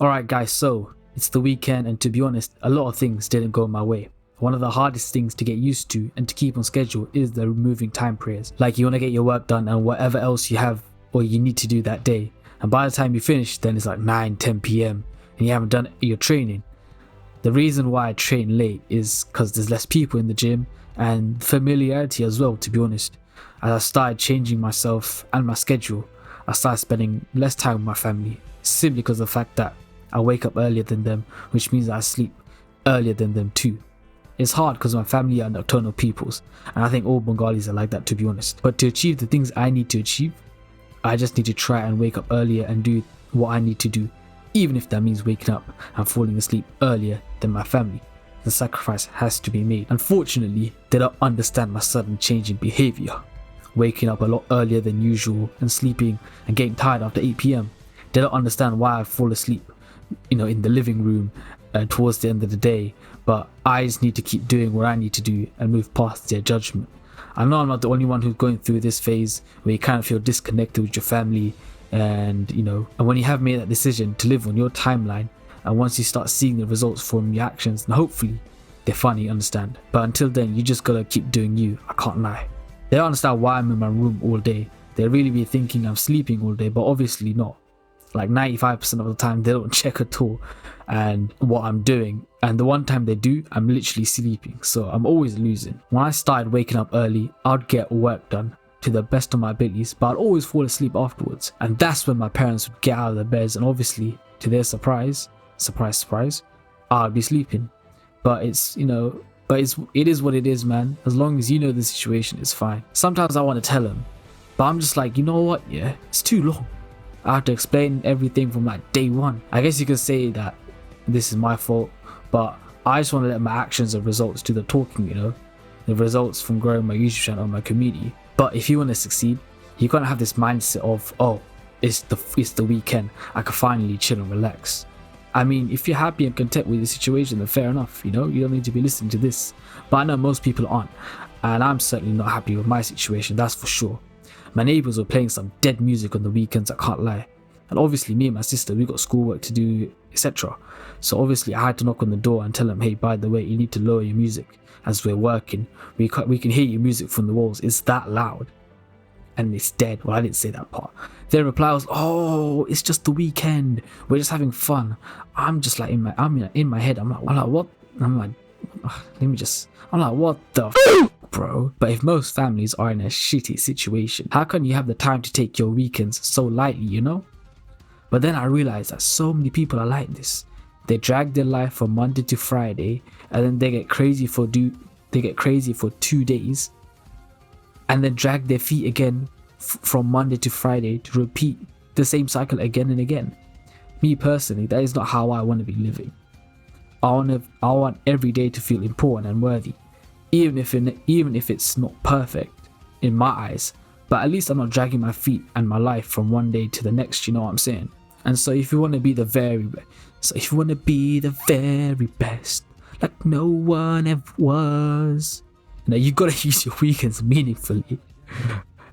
Alright guys, so it's the weekend and to be honest, a lot of things didn't go my way. One of the hardest things to get used to and to keep on schedule is the removing time periods. Like you want to get your work done and whatever else you have or you need to do that day. And by the time you finish, then it's like 9, 10 p.m. and you haven't done your training. The reason why I train late is because there's less people in the gym and familiarity as well, to be honest. As I started changing myself and my schedule, I started spending less time with my family simply because of the fact that I wake up earlier than them, which means that I sleep earlier than them too. It's hard because my family are nocturnal peoples, and I think all Bengalis are like that, to be honest. But to achieve the things I need to achieve, I just need to try and wake up earlier and do what I need to do, even if that means waking up and falling asleep earlier than my family. The sacrifice has to be made. Unfortunately, they don't understand my sudden change in behavior. Waking up a lot earlier than usual and sleeping and getting tired after 8 p.m. They don't understand why I fall asleep, in the living room towards the end of the day, but I just need to keep doing what I need to do and move past their judgment. I know I'm not the only one who's going through this phase where you kind of feel disconnected with your family and when you have made that decision to live on your timeline, and once you start seeing the results from your actions, and hopefully they finally understand. But until then, you just gotta keep doing you, I can't lie. They don't understand why I'm in my room all day. They really be thinking I'm sleeping all day, but obviously not. Like 95% of the time they don't check at all and what I'm doing, and the one time they do, I'm literally sleeping, so I'm always losing. When I started waking up early, I'd get work done to the best of my abilities, but I'd always fall asleep afterwards, and that's when my parents would get out of their beds and obviously to their surprise, I'd be sleeping. But it is what it is, man. As long as you know the situation, it's fine. Sometimes I want to tell them, but I'm just like, you know what, yeah, it's too long. I have to explain everything from like day one. I guess you could say that this is my fault, but I just want to let my actions and results do the talking, the results from growing my YouTube channel and my community. But if you want to succeed, you gotta have this mindset of, oh, it's the weekend, I can finally chill and relax. I mean, if you're happy and content with the situation, then fair enough, you don't need to be listening to this. But I know most people aren't, and I'm certainly not happy with my situation, that's for sure. My neighbours were playing some dead music on the weekends, I can't lie. And obviously me and my sister, we got schoolwork to do, etc. So obviously I had to knock on the door and tell them, hey, by the way, you need to lower your music as we're working. We can hear your music from the walls, it's that loud. And it's dead. Well, I didn't say that part. Their reply was, oh, it's just the weekend, we're just having fun. I'm just like in my head, I'm like what? I'm like, what the bro? But if most families are in a shitty situation, how can you have the time to take your weekends so lightly, But then I realized that so many people are like this. They drag their life from Monday to Friday, and then they get crazy for 2 days, and then drag their feet again from Monday to Friday to repeat the same cycle again and again. Me personally, that is not how I want to be living. I want every day to feel important and worthy, even if it's not perfect in my eyes. But at least I'm not dragging my feet and my life from one day to the next. You know what I'm saying? And so if you want to be the very best, like no one ever was, you gotta use your weekends meaningfully.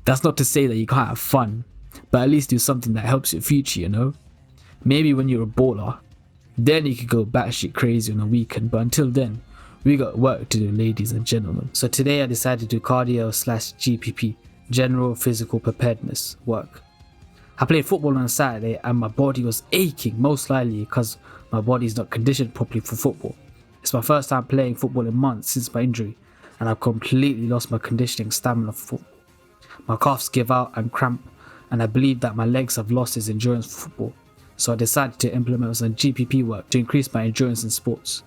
That's not to say that you can't have fun, but at least do something that helps your future. Maybe when you're a baller, then you could go batshit crazy on a weekend, but until then, we got work to do, ladies and gentlemen. So today I decided to do cardio/GPP, general physical preparedness work. I played football on a Saturday and my body was aching, most likely because my body is not conditioned properly for football. It's my first time playing football in months since my injury, and I've completely lost my conditioning stamina for football. My calves give out and cramp, and I believe that my legs have lost its endurance for football. So I decided to implement some GPP work to increase my endurance in sports.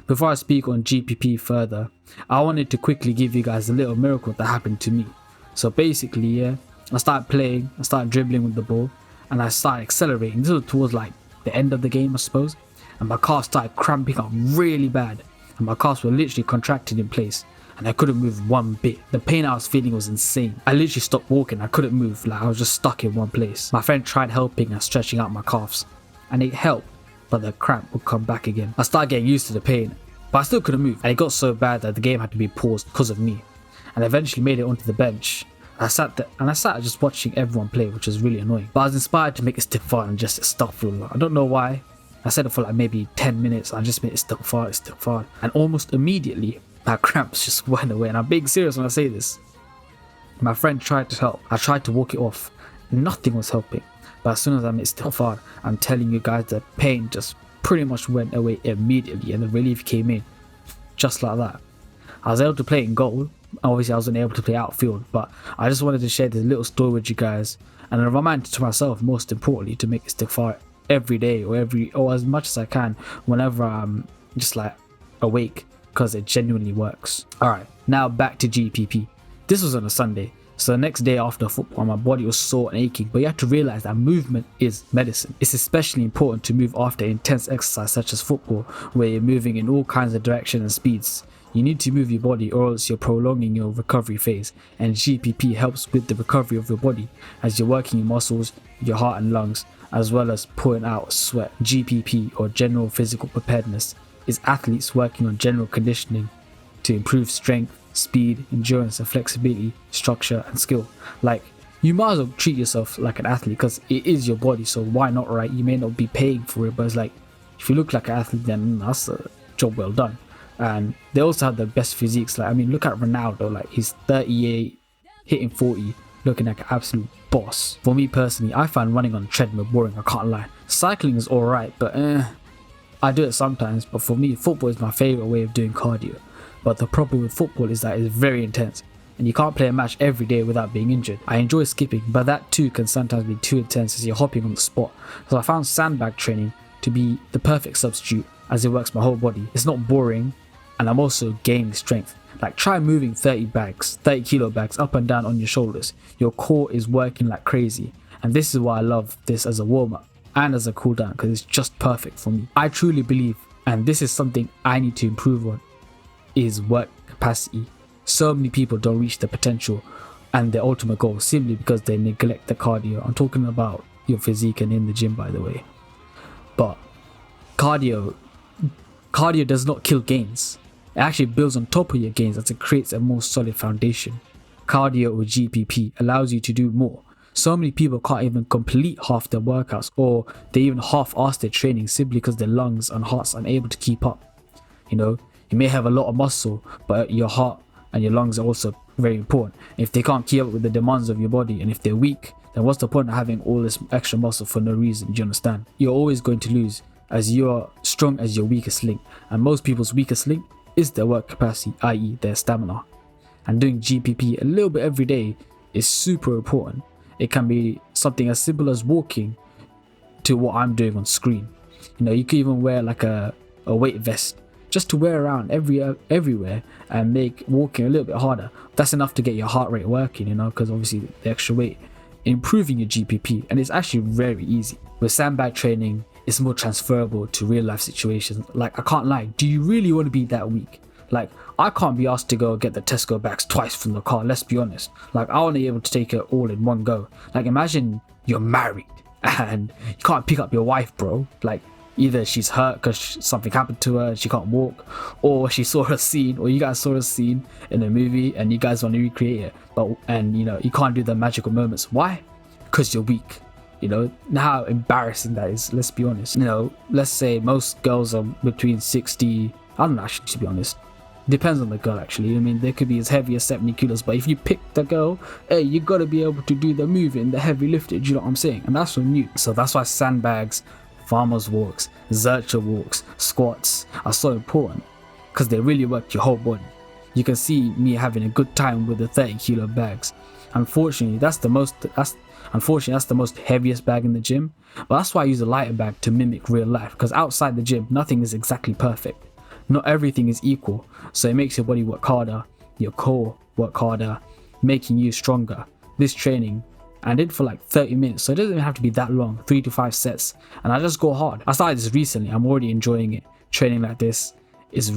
Before I speak on GPP further, I wanted to quickly give you guys a little miracle that happened to me. So basically, I started dribbling with the ball, and I started accelerating. This was towards like the end of the game, I suppose, and my calves started cramping up really bad, and my calves were literally contracted in place, and I couldn't move one bit. The pain I was feeling was insane. I literally stopped walking, I couldn't move, like I was just stuck in one place. My friend tried helping and stretching out my calves, and it helped, but the cramp would come back again. I started getting used to the pain, but I still couldn't move, and it got so bad that the game had to be paused because of me, and I eventually made it onto the bench. I sat there and I sat just watching everyone play, which was really annoying. But I was inspired to make it still fun and just stuff. I don't know why, I said it for like maybe 10 minutes. I just made istighfar. And almost immediately, my cramps just went away. And I'm being serious when I say this. My friend tried to help. I tried to walk it off. Nothing was helping. But as soon as I made istighfar, I'm telling you guys, the pain just pretty much went away immediately. And the relief came in just like that. I was able to play in goal. Obviously, I wasn't able to play outfield. But I just wanted to share this little story with you guys. And a reminder to myself, most importantly, to make istighfar every day or as much as I can whenever I'm just like awake, because it genuinely works. Alright, now back to GPP. This was on a Sunday, so the next day after football my body was sore and aching, but you have to realize that movement is medicine. It's especially important to move after intense exercise such as football, where you're moving in all kinds of directions and speeds. You need to move your body or else you're prolonging your recovery phase, and GPP helps with the recovery of your body as you're working your muscles, your heart and lungs, as well as pouring out sweat. GPP, or general physical preparedness, is athletes working on general conditioning to improve strength, speed, endurance and flexibility, structure and skill. Like, you might as well treat yourself like an athlete because it is your body, so why not, right? You may not be paying for it, but it's like, if you look like an athlete, then that's a job well done. And they also have the best physiques. Like, I mean, look at Ronaldo, like he's 38, hitting 40, looking like an absolute boss. For me personally, I find running on a treadmill boring, I can't lie. Cycling is alright, but I do it sometimes. But for me, football is my favourite way of doing cardio. But the problem with football is that it's very intense, and you can't play a match every day without being injured. I enjoy skipping, but that too can sometimes be too intense as you're hopping on the spot. So I found sandbag training to be the perfect substitute, as it works my whole body. It's not boring, and I'm also gaining strength. Like, try moving 30 kilo bags up and down on your shoulders. Your core is working like crazy, and this is why I love this as a warm-up and as a cool down, because it's just perfect for me. I truly believe, and this is something I need to improve on, is work capacity. So many people don't reach their potential and their ultimate goal simply because they neglect the cardio. I'm talking about your physique and in the gym, by the way. But cardio does not kill gains. It actually builds on top of your gains as it creates a more solid foundation. Cardio, or GPP, allows you to do more. So many people can't even complete half their workouts, or they even half-ass their training simply because their lungs and hearts are unable to keep up. You know, you may have a lot of muscle, but your heart and your lungs are also very important. If they can't keep up with the demands of your body, and if they're weak, then what's the point of having all this extra muscle for no reason? Do you understand? You're always going to lose, as you are strong as your weakest link, and most people's weakest link is their work capacity, i.e. their stamina. And doing GPP a little bit every day is super important. It can be something as simple as walking to what I'm doing on screen. You know, you could even wear like a weight vest just to wear around everywhere and make walking a little bit harder. That's enough to get your heart rate working, you know, because obviously the extra weight, improving your GPP, and it's actually very easy. With sandbag training, it's more transferable to real life situations. Like, I can't lie, do you really want to be that weak? Like, I can't be asked to go get the Tesco bags twice from the car, let's be honest. Like, I want to be able to take it all in one go. Like, imagine you're married and you can't pick up your wife, bro. Like, either she's hurt because something happened to her and she can't walk, or she saw a scene, or you guys saw a scene in a movie and you guys want to recreate it, and you know, you can't do the magical moments. Why? Because you're weak. You know how embarrassing that is, let's be honest. You know, let's say most girls are between 60, I don't know, actually, to be honest, depends on the girl actually. I mean, they could be as heavy as 70 kilos, but if you pick the girl, hey, you gotta be able to do the moving, the heavy lifting, you know what I'm saying? And that's on you. So that's why sandbags, farmers walks, Zercher walks, squats are so important, because they really work your whole body. You can see me having a good time with the 30 kilo bags. Unfortunately, that's the most heaviest bag in the gym, but that's why I use a lighter bag to mimic real life, because outside the gym nothing is exactly perfect. Not everything is equal, so it makes your body work harder, your core work harder, making you stronger. This training, I did for like 30 minutes, so it doesn't even have to be that long, 3 to 5 sets, and I just go hard. I started this recently, I'm already enjoying it. Training like this is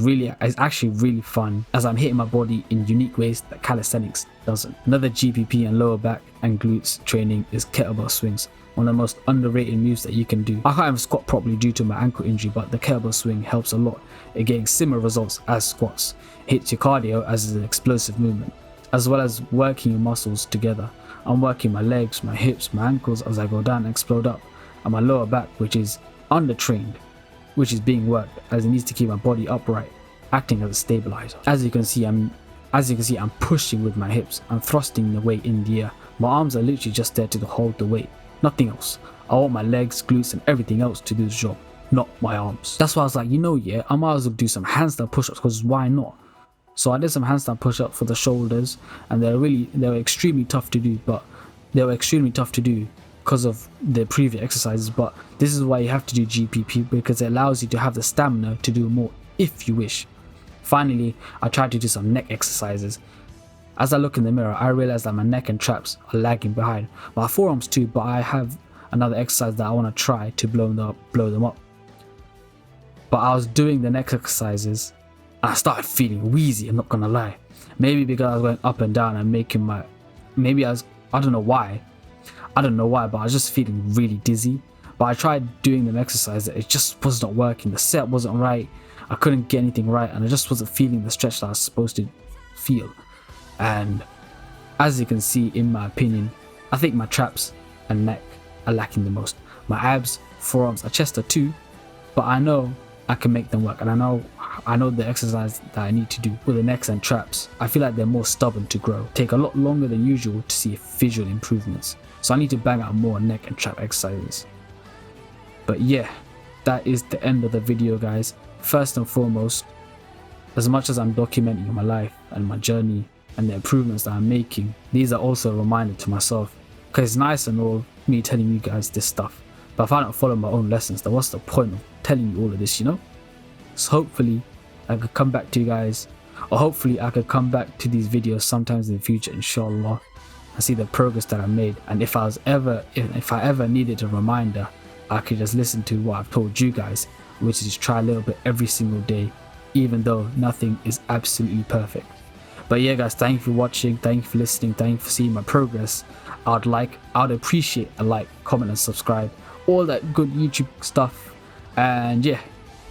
actually really fun, as I'm hitting my body in unique ways that calisthenics doesn't. Another GPP and lower back and glutes training is kettlebell swings, one of the most underrated moves that you can do. I can't even squat properly due to my ankle injury, but the kettlebell swing helps a lot in getting similar results as squats. It hits your cardio as an explosive movement, as well as working your muscles together. I'm working my legs, my hips, my ankles as I go down and explode up, and my lower back, which is undertrained, which is being worked as it needs to keep my body upright, acting as a stabilizer. As you can see, I'm pushing with my hips. I'm thrusting the weight in the air. My arms are literally just there to hold the weight, nothing else. I want my legs, glutes and everything else to do the job, not my arms. That's why I was like, yeah, I might as well do some handstand push-ups, because why not? So I did some handstand push-ups for the shoulders, and they were extremely tough to do, because of the previous exercises. But this is why you have to do GPP, because it allows you to have the stamina to do more if you wish. Finally, I tried to do some neck exercises. As I look in the mirror, I realize that my neck and traps are lagging behind, my forearms too, but I have another exercise that I want to try to blow them up. But I was doing the neck exercises and I started feeling wheezy, I'm not gonna lie. Maybe because I was going up and down and making I don't know why, but I was just feeling really dizzy. But I tried doing the exercise, it just was not working. The set wasn't right, I couldn't get anything right, and I just wasn't feeling the stretch that I was supposed to feel. And as you can see, in my opinion, I think my traps and neck are lacking the most. My abs, forearms, and chest are too, but I know I can make them work, and I know the exercise that I need to do with the necks and traps. I feel like they're more stubborn to grow, take a lot longer than usual to see visual improvements. So I need to bang out more neck and trap exercises. But yeah, that is the end of the video, guys. First and foremost, as much as I'm documenting my life and my journey and the improvements that I'm making, these are also a reminder to myself, because it's nice and all me telling you guys this stuff, but if I don't follow my own lessons, then what's the point of telling you all of this, So hopefully I could come back to you guys, or hopefully I could come back to these videos sometimes in the future, inshallah, and see the progress that I made. And if I ever needed a reminder, I could just listen to what I've told you guys, which is try a little bit every single day, even though nothing is absolutely perfect. But yeah, guys, thank you for watching, thank you for listening, thank you for seeing my progress. I'd appreciate a like, comment and subscribe, all that good YouTube stuff. And yeah,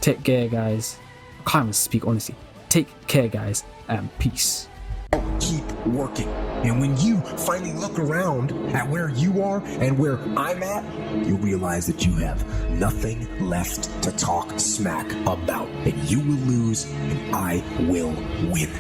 take care, guys. I can't even speak, honestly. Take care, guys, and peace. Keep working. And when you finally look around at where you are and where I'm at, you'll realize that you have nothing left to talk smack about. And you will lose and I will win.